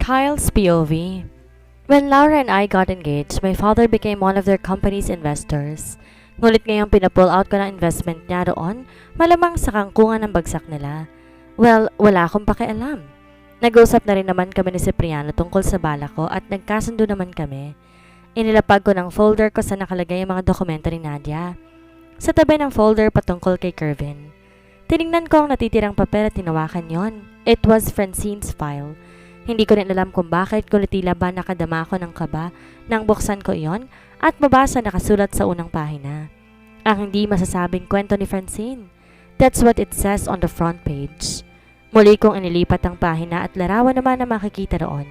Kyle's POV. When Laura and I got engaged, my father became one of their company's investors. Ngunit ngayong pinapull out ko ng investment niya roon, malamang sa kangkungan ng bagsak nila. Well, wala akong pakialam. Nag-usap na rin naman kami ni Cipriano tungkol sa bala ko at nagkasundo naman kami. Inilapag ko ng folder ko sa nakalagay ang mga dokumento ni Nadia. Sa tabi ng folder patungkol kay Kervin. Tiningnan ko ang natitirang papel at tinawakan yon. It was Francine's file. Hindi ko rin alam kung bakit, kundi tila ba nakadama ako ng kaba nang buksan ko iyon at mabasa nakasulat sa unang pahina. Ang hindi masasabing kwento ni Francine. That's what it says on the front page. Muli kong inilipat ang pahina at larawan naman na makikita roon.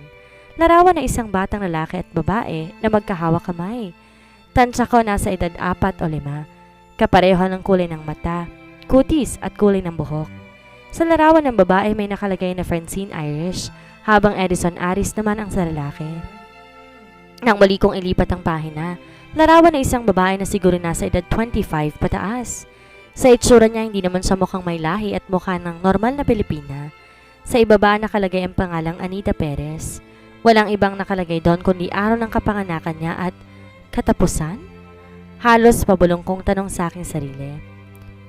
Larawan na isang batang lalaki at babae na magkahawak kamay. Tansya ko nasa edad 4 o 5. Kapareho ng kulay ng mata, kutis at kulay ng buhok. Sa larawan ng babae may nakalagay na Francine Irish, habang Edison Aris naman ang sa lalaki. Nang muli kong ilipat ang pahina, larawan na isang babae na siguro nasa edad 25 pataas. Sa itsura niya hindi naman siya mukhang may lahi at mukha ng normal na Pilipina. Sa ibaba nakalagay ang pangalang Anita Perez. Walang ibang nakalagay doon kundi araw ng kapanganakan niya at katapusan? Halos pabulong kong tanong sa aking sarili.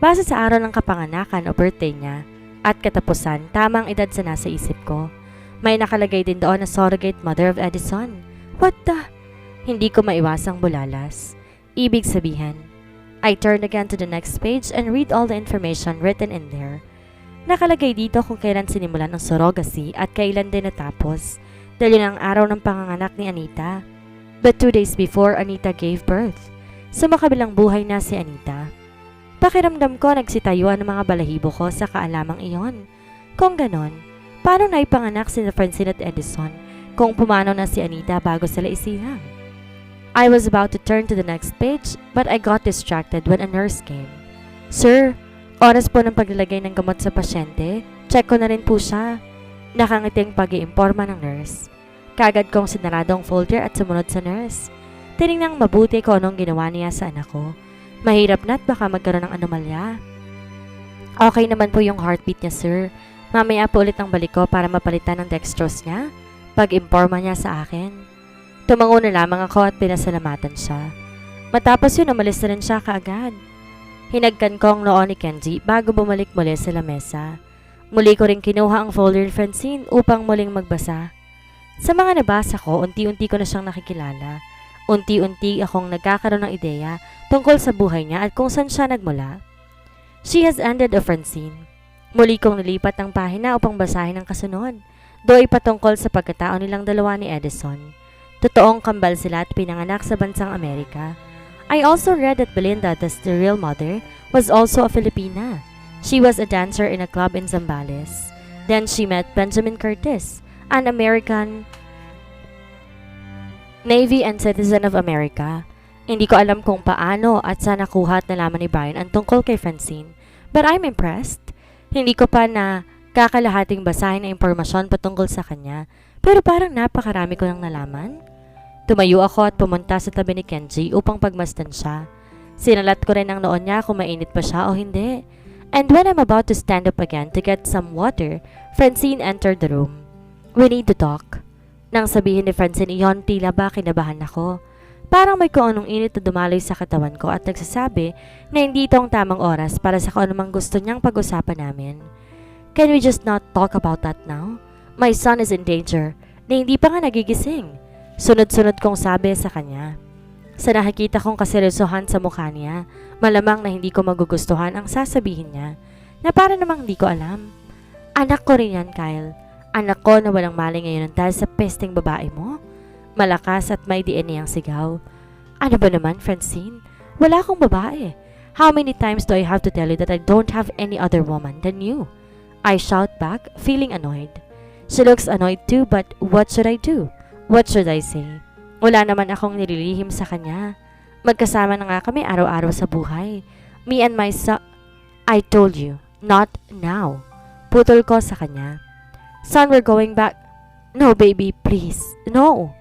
Base sa araw ng kapanganakan o birthday niya at katapusan, tamang edad sa nasa isip ko. May nakalagay din doon na surrogate mother of Edison. What the? Hindi ko maiwasang bulalas. Ibig sabihin, I turned again to the next page and read all the information written in there. Nakalagay dito kung kailan sinimulan ang surrogacy at kailan din natapos. Dahil yun ang araw ng panganganak ni Anita. But 2 days before Anita gave birth. Sa makabilang buhay na si Anita. Pakiramdam ko nagsitayuan ng mga balahibo ko sa kaalamang iyon. Kung ganon, paano naipanganak si Francine at Edison kung pumanaw na si Anita bago sila isilang? I was about to turn to the next page but I got distracted when a nurse came. Sir, oras po ng paglalagay ng gamot sa pasyente. Check ko na rin po siya. Nakangiting pag-iimporma ng nurse. Kagad kong sinarado ang folder at sumunod sa nurse. Tiningnang mabuti ko anong ginawa niya sa anak ko. Mahirap na't baka magkaroon ng anomalya. Okay naman po yung heartbeat niya, sir. Mamaya po ulit ang balik ko para mapalitan ng dextrose niya. Pag-imporma niya sa akin. Tumango na lamang ako at pinasalamatan siya. Matapos yun, umalis na rin siya kaagad. Hinagkan ko ang noo ni Kenji bago bumalik muli sa lamesa. Muli ko rin kinuha ang folder ni Francine upang muling magbasa. Sa mga nabasa ko, unti-unti ko na siyang nakikilala. Unti-unti akong nagkakaroon ng ideya tungkol sa buhay niya at kung saan siya nagmula. She has ended of Francine. Muli kong nilipat ang pahina upang basahin ang kasunod. Do'y patungkol sa pagkatao nilang dalawa ni Edison. Totoong kambal sila at pinanganak sa bansang Amerika. I also read that Belinda, the real mother, was also a Filipina. She was a dancer in a club in Zambales. Then she met Benjamin Curtis, an American Navy and citizen of America. Hindi ko alam kung paano at saan nakuha at nalaman ni Brian ang tungkol kay Francine. But I'm impressed. Hindi ko pa na kakalahating basahin ang impormasyon patungkol sa kanya. Pero parang napakarami ko nang nalaman. Tumayo ako at pumunta sa tabi ni Kenji upang pagmasdan siya. Sinalat ko rin ang noon niya kung mainit pa siya o hindi. And when I'm about to stand up again to get some water, Francine entered the room. We need to talk. Nang sabihin ni Francine iyon, tila ba kinabahan ako. Parang may kung anong init na dumaloy sa katawan ko at nagsasabi na hindi ito ang tamang oras para sa kung anumang gusto niyang pag-usapan namin. Can we just not talk about that now? My son is in danger, na hindi pa nga nagigising. Sunod-sunod kong sabi sa kanya. Sa nakikita kong kaseryosohan sa mukha niya, malamang na hindi ko magugustuhan ang sasabihin niya, na para namang hindi ko alam. Anak ko rin yan, Kyle. Anak ko na walang mali ngayon dahil sa pesting babae mo. Malakas at may DNA ang sigaw. Ano ba naman, Francine? Wala akong babae. How many times do I have to tell you that I don't have any other woman than you? I shout back, feeling annoyed. She looks annoyed too, but what should I do? What should I say? Wala naman akong nililihim sa kanya. Magkasama na nga kami araw-araw sa buhay. Me and my son... I told you, not now. Putol ko sa kanya. Son, we're going back. No, baby, please. No.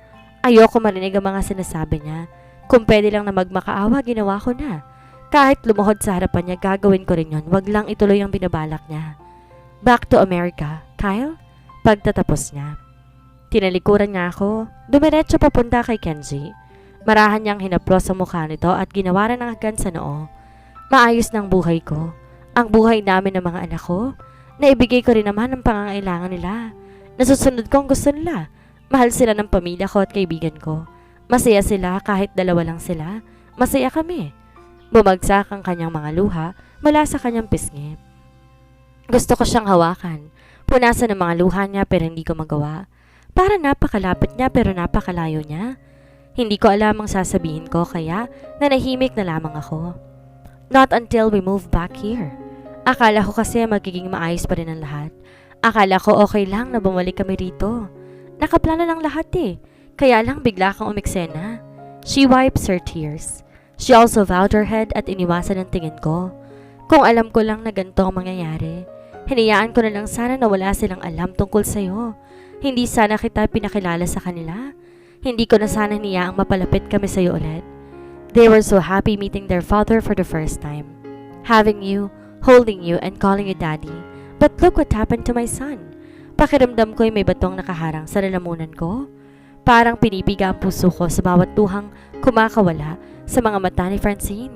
Ayoko marinig ang mga sinasabi niya. Kung pwede lang na magmakaawa, ginawa ko na. Kahit lumuhod sa harapan niya, gagawin ko rin yun. Wag lang ituloy ang binabalak niya. Back to America, Kyle? Pagtatapos niya. Tinalikuran niya ako. Dumiretso papunta kay Kenji. Marahan niyang hinaplos ang mukha nito at ginawaran ng hagdan sa noo. Maayos ng buhay ko. Ang buhay namin ng mga anak ko. Naibigay ko rin naman ang pangangailangan nila. Nasusunod ko ang gusto nila. Mahal sila ng pamilya ko at kaibigan ko. Masaya sila kahit dalawa lang sila. Masaya kami. Bumagsak ang kanyang mga luha mula sa kanyang pisngi. Gusto ko siyang hawakan. Punasan ang mga luha niya pero hindi ko magawa. Para napakalapit niya pero napakalayo niya. Hindi ko alam ang sasabihin ko kaya nanahimik na lamang ako. Not until we move back here. Akala ko kasi magiging maayos pa rin ang lahat. Akala ko okay lang na bumalik kami rito. Nakaplano lang lahat eh. Kaya lang bigla kang umiksena. She wipes her tears. She also bowed her head at iniwasan ang tingin ko. Kung alam ko lang na ganito ang mangyayari, hinayaan ko na lang sana na wala silang alam tungkol sa'yo. Hindi sana kita pinakilala sa kanila. Hindi ko na sana hiniyaang mapalapit kami sa'yo ulit. They were so happy meeting their father for the first time. Having you, holding you, and calling you daddy. But look what happened to my son. Pakiramdam ko'y may batong nakaharang sa lalamunan ko. Parang pinipiga ang puso ko sa bawat tuhang kumakawala sa mga mata ni Francine.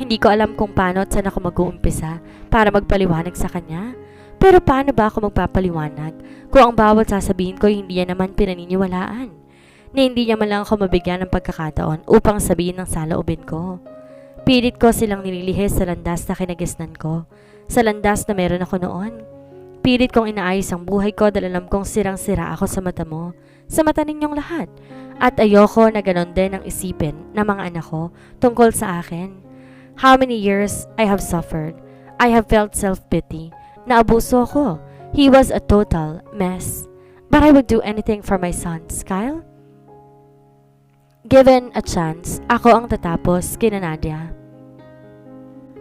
Hindi ko alam kung paano at saan ako mag-uumpisa para magpaliwanag sa kanya. Pero paano ba ako magpapaliwanag kung ang bawat sasabihin ko hindi niya naman pinaniniwalaan? Na hindi niya man lang ako mabigyan ng pagkakataon upang sabihin ng saloobin ko. Pilit ko silang nililihis sa landas na kinagisnan ko, sa landas na meron ako noon. Pilit kong inaayos ang buhay ko dahil alam kong sirang-sira ako sa mata mo, sa mata ninyong lahat. At ayoko na ganon din ang isipin ng mga anak ko tungkol sa akin. How many years I have suffered. I have felt self-pity. Naabuso ako. He was a total mess. But I would do anything for my sons, Kyle. Given a chance, ako ang tatapos kina Nadia.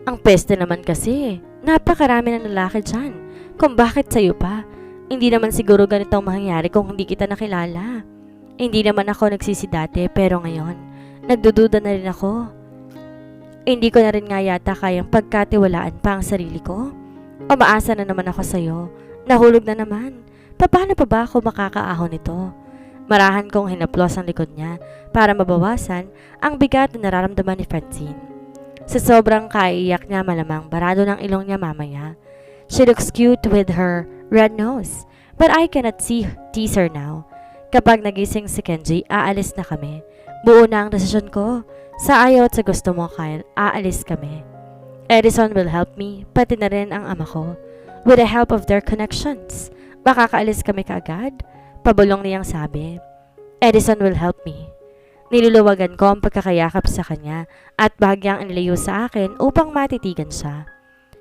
Ang peste naman kasi, napakarami ng lalaki dyan. Kung bakit sa'yo pa, hindi naman siguro ganito ang mangyayari kung hindi kita nakilala. Hindi naman ako nagsisi dati pero ngayon, nagdududa na rin ako. Hindi ko na rin nga yata kayang pagkatiwalaan pa ang sarili ko. Umaasa na naman ako sa'yo, nahulog na naman. Paano pa ba ako makakaahon nito? Marahan kong hinaplos ang likod niya para mabawasan ang bigat na nararamdaman ni Francine. Sa sobrang kaiiyak niya malamang barado ng ilong niya mamaya. She looks cute with her red nose, but I cannot tease her now. Kapag nagising si Kenji, aalis na kami. Buo na ang desisyon ko. Sa ayaw at sa gusto mo, Kyle, aalis kami. Edison will help me, pati na rin ang ama ko. With the help of their connections, makakaalis kami kaagad. Pabulong niyang sabi. Edison will help me. Niluluwagan ko ang pagkakayakap sa kanya at bahagyang inilayo sa akin upang matitigan siya.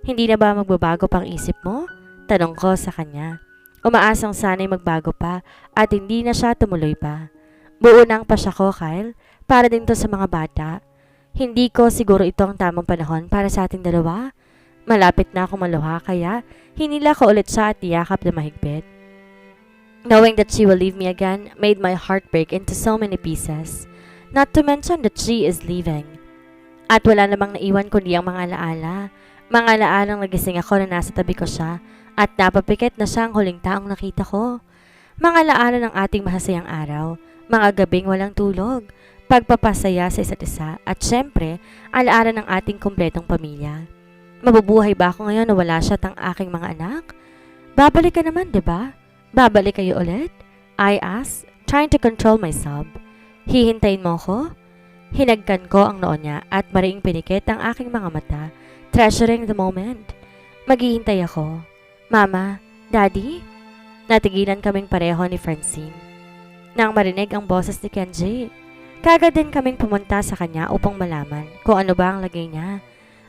Hindi na ba magbabago pang isip mo? Tanong ko sa kanya. Umaasang sana'y magbago pa at hindi na siya tumuloy pa. Buo na ang pasya ko, Kyle, para din to sa mga bata. Hindi ko siguro ito ang tamang panahon para sa ating dalawa. Malapit na akong maluha kaya hinila ko ulit siya at tiyakap na mahigpit. Knowing that she will leave me again made my heart break into so many pieces. Not to mention that she is leaving. At wala namang naiwan kundi ang mga alaala. Mga alaalang nagising ako na nasa tabi ko siya at napapikit na siya ang huling taong nakita ko. Mga alaala ng ating masasayang araw, mga gabing walang tulog, pagpapasaya sa isa't isa at syempre, alaala ng ating kumpletong pamilya. Mabubuhay ba ako ngayon na wala siya at ang aking mga anak? Babalik ka naman, diba? Babalik kayo ulit? I asked, trying to control myself. Hihintayin mo ko? Hinagkan ko ang noo niya at mariing pinikit ang aking mga mata, treasuring the moment. Maghihintay ako. Mama, Daddy? Natigilan kaming pareho ni Francine. Nang marinig ang boses ni Kenji, kagad din kaming pumunta sa kanya upang malaman kung ano ba ang lagay niya.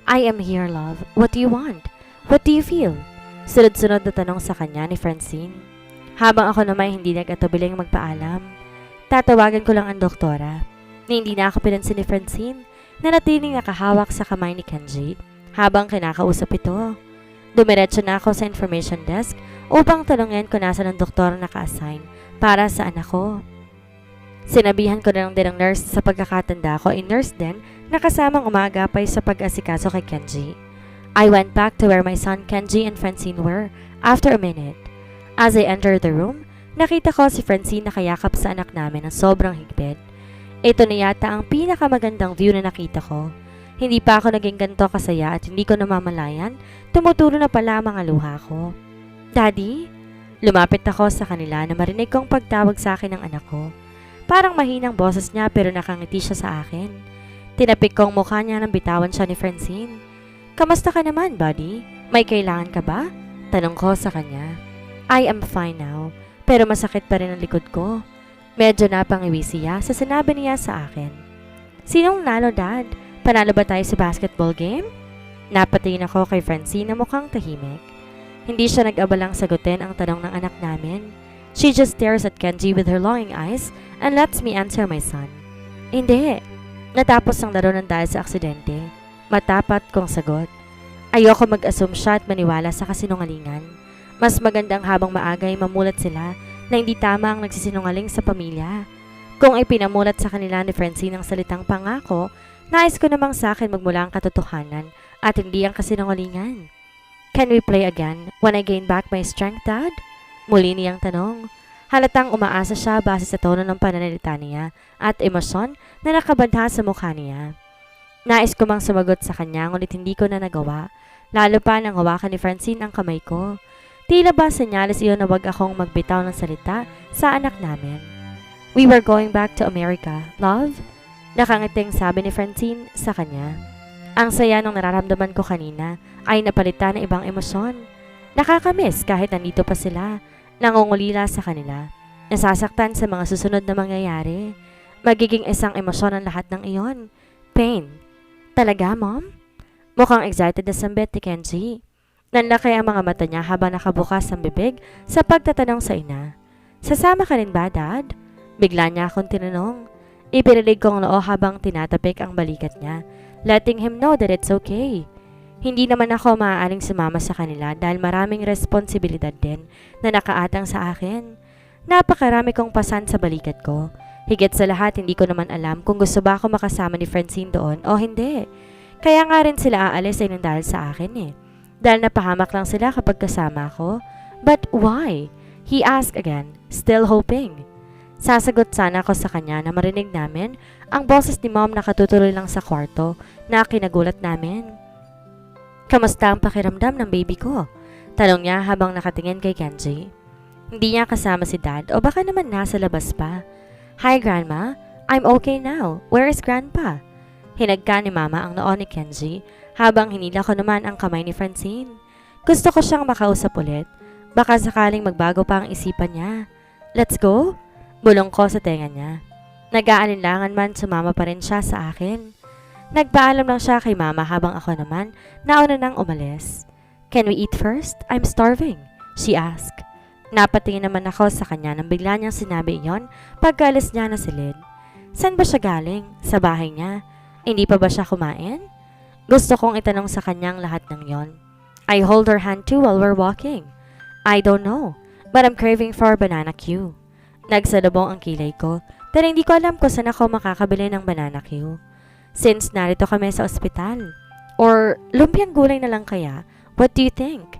I am here, love. What do you want? What do you feel? Sunod-sunod na tanong sa kanya ni Francine. Habang ako naman hindi nag-atubiling magpaalam, tatawagan ko lang ang doktora. Na hindi na ako pinansin ni Francine na natiling nakahawak sa kamay ni Kenji habang kinakausap ito. Dumiretso na ako sa information desk upang tanungin kung nasa ng doktor naka-assign para sa anak ko. Sinabihan ko na lang din ang nurse sa pagkakatanda ko ay nurse din na kasamang umagapay sa pag-asikaso kay Kenji. I went back to where my son Kenji and Francine were after a minute. As I entered the room, nakita ko si Francine nakayakap sa anak namin ng sobrang higpit. Ito na yata ang pinakamagandang view na nakita ko. Hindi pa ako naging ganito kasaya at hindi ko namamalayan, tumutulo na pala ang mga luha ko. Daddy? Lumapit ako sa kanila na marinig kong pagtawag sa akin ng anak ko. Parang mahinang boses niya pero nakangiti siya sa akin. Tinapik kong mukha niya nang bitawan siya ni Francine. Kamusta ka naman, buddy? May kailangan ka ba? Tanong ko sa kanya. I am fine now, pero masakit pa rin ang likod ko. Medyo napangiwi siya sa sinabi niya sa akin. Sinong nalo, Dad? Panalo ba tayo sa basketball game? Napatingin ako kay Francine na mukhang tahimik. Hindi siya nag-abalang sagutin ang tanong ng anak namin. She just stares at Kenji with her longing eyes and lets me answer my son. Hindi. Natapos ang laro ng dahil sa aksidente. Matapat kong sagot. Ayoko mag-assume siya at maniwala sa kasinungalingan. Mas magandang habang maagay mamulat sila na hindi tama ang nagsisinungaling sa pamilya. Kung ipinamulat sa kanila ni Francine ang salitang pangako, nais ko namang sa akin magmula ang katotohanan at hindi ang kasinungalingan. Can we play again when I gain back my strength, Dad? Muli niyang tanong. Halatang umaasa siya base sa tono ng pananalita niya at emosyon na nakabadha sa mukha niya. Nais ko mang sumagot sa kanya ngunit hindi ko na nagawa, lalo pa nang hawakan ni Francine ang kamay ko. Tila ba senyales iyon na wag akong magbitaw ng salita sa anak namin. We were going back to America, love? Nakangiting sabi ni Francine sa kanya. Ang saya nung nararamdaman ko kanina ay napalitan ng ibang emosyon. Nakakamiss kahit nandito pa sila, nangungulila sa kanila, nasasaktan sa mga susunod na mangyayari. Magiging isang emosyon ang lahat ng iyon. Pain. Talaga, Mom? Mukhang excited na sambit ni Kenji. Nanlaki ang mga mata niya habang nakabukas ang bibig sa pagtatanong sa ina. Sasama ka rin ba, Dad? Bigla niya akong tinanong. Ipinilig kong noo habang tinatapik ang balikat niya, letting him know that it's okay. Hindi naman ako maaaring sumama sa kanila dahil maraming responsibilidad din na nakaatang sa akin. Napakarami kong pasan sa balikat ko. Higit sa lahat, hindi ko naman alam kung gusto ba ako makasama ni Francine doon o hindi. Kaya nga rin sila aalis ay nang dahil sa akin eh. Dahil napahamak lang sila kapag kasama ako. But why? He asked again, still hoping. Sasagot sana ako sa kanya na marinig namin ang boses ni Mom na katutuloy lang sa kwarto na kinagulat namin. Kamusta ang pakiramdam ng baby ko? Tanong niya habang nakatingin kay Kenji. Hindi niya kasama si Dad o baka naman nasa labas pa. Hi Grandma, I'm okay now. Where is Grandpa? Hinagka ni Mama ang noo ni Kenji habang hinila ko naman ang kamay ni Francine. Gusto ko siyang makausap ulit. Baka sakaling magbago pa ang isipan niya. Let's go? Bulong ko sa tenga niya. Nag-aalinlangan man sumama pa rin siya sa akin. Nagpaalam lang siya kay Mama habang ako naman nauna nang umalis. Can we eat first? I'm starving, she asked. Napatingin naman ako sa kanya nang bigla niyang sinabi iyon pagkaalis niya na silid. Saan ba siya galing? Sa bahay niya? Hindi pa ba siya kumain? Gusto kong itanong sa kanyang lahat ng yon. I hold her hand too while we're walking. I don't know, but I'm craving for banana Q. Nagsalubong ang kilay ko, pero hindi ko alam kung saan ako makakabili ng banana Q. Since narito kami sa ospital. Or lumpiang gulay na lang kaya? What do you think?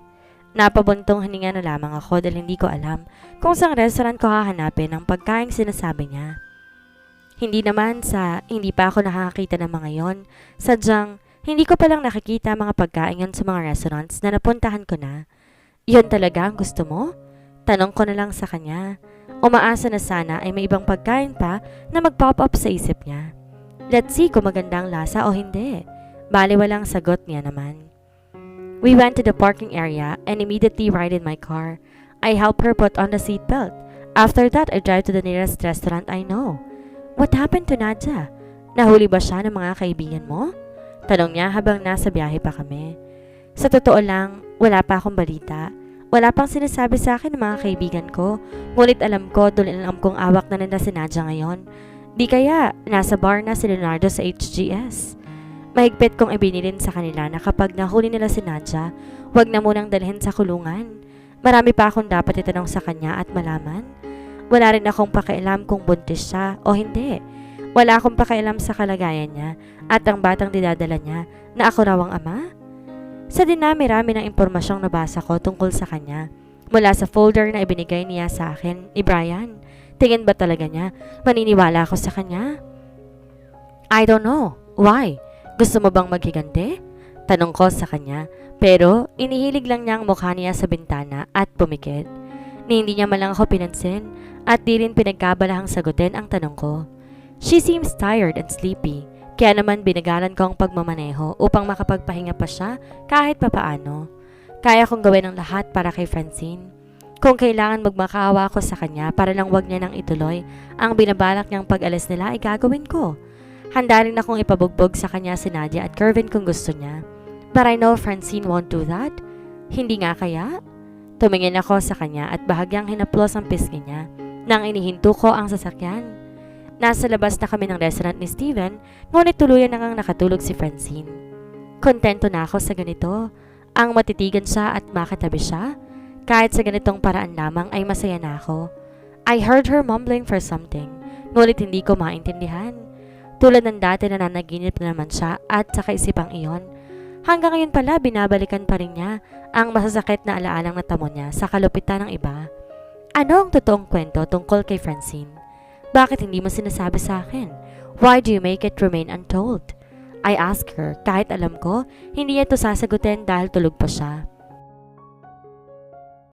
Napabuntong hininga na lamang ako dahil hindi ko alam kung saan restaurant ko hahanapin ang pagkaing sinasabi niya. Hindi pa ako nakakita ng mga yon. Sadyang, hindi ko palang nakikita mga pagkain yon sa mga restaurants na napuntahan ko na. Yun talaga ang gusto mo? Tanong ko na lang sa kanya. Umaasa na sana ay may ibang pagkain pa na mag-pop up sa isip niya. Let's see kung maganda ang lasa o hindi. Bali walang sagot niya naman. We went to the parking area and immediately ride in my car. I help her put on the seatbelt. After that, I drive to the nearest restaurant I know. What happened to Nadja? Nahuli ba siya ng mga kaibigan mo? Tanong niya habang nasa biyahe pa kami. Sa totoo lang, wala pa akong balita. Wala pang sinasabi sa akin ng mga kaibigan ko, ngunit alam ko dulin alam kong awak na nila si Nadja ngayon. Di kaya, nasa bar na si Leonardo sa HGS. Mahigpit kong ibinilin sa kanila na kapag nahuli nila si Nadja, wag na munang dalhin sa kulungan. Marami pa akong dapat itanong sa kanya at malaman. Wala rin akong pakialam kung buntis siya o hindi. Wala akong pakialam sa kalagayan niya at ang batang dinadala niya na ako raw ang ama. Sa dinami-rami ng impormasyong nabasa ko tungkol sa kanya, mula sa folder na ibinigay niya sa akin ni Brian. Tingin ba talaga niya maniniwala ako sa kanya? I don't know. Why? Gusto mo bang maghiganti? Tanong ko sa kanya, pero inihilig lang niya ang mukha niya sa bintana at pumikit. Ni hindi niya malang ako pinansin at di rin pinagkabalahang sagutin ang tanong ko. She seems tired and sleepy, kaya naman binagalan ko ang pagmamaneho upang makapagpahinga pa siya kahit papaano. Kaya kong gawin ang lahat para kay Francine. Kung kailangan magmakaawa ako sa kanya para lang wag niya nang ituloy ang binabalak niyang pag-alis nila ay gagawin ko. Handa rin akong ipabugbog sa kanya si Nadia at Kervin kung gusto niya. But I know Francine won't do that. Hindi nga kaya? Tumingin ako sa kanya at bahagyang hinaplos ang pisngi niya nang inihinto ko ang sasakyan. Nasa labas na kami ng restaurant ni Steven, ngunit tuluyan na ngang nakatulog si Francine. Kontento na ako sa ganito. Ang matitigan siya at makatabi siya. Kahit sa ganitong paraan lamang ay masaya na ako. I heard her mumbling for something, ngunit hindi ko maintindihan. Tulad ng dati na nanaginip na naman siya at sa kaisipang iyon. Hanggang ngayon pala binabalikan pa rin niya ang masasakit na alaalang natamo niya sa kalupitan ng iba. Ano ang totoong kwento tungkol kay Francine? Bakit hindi mo sinasabi sa akin? Why do you make it remain untold? I asked her kahit alam ko hindi niya ito sasagutin dahil tulog pa siya.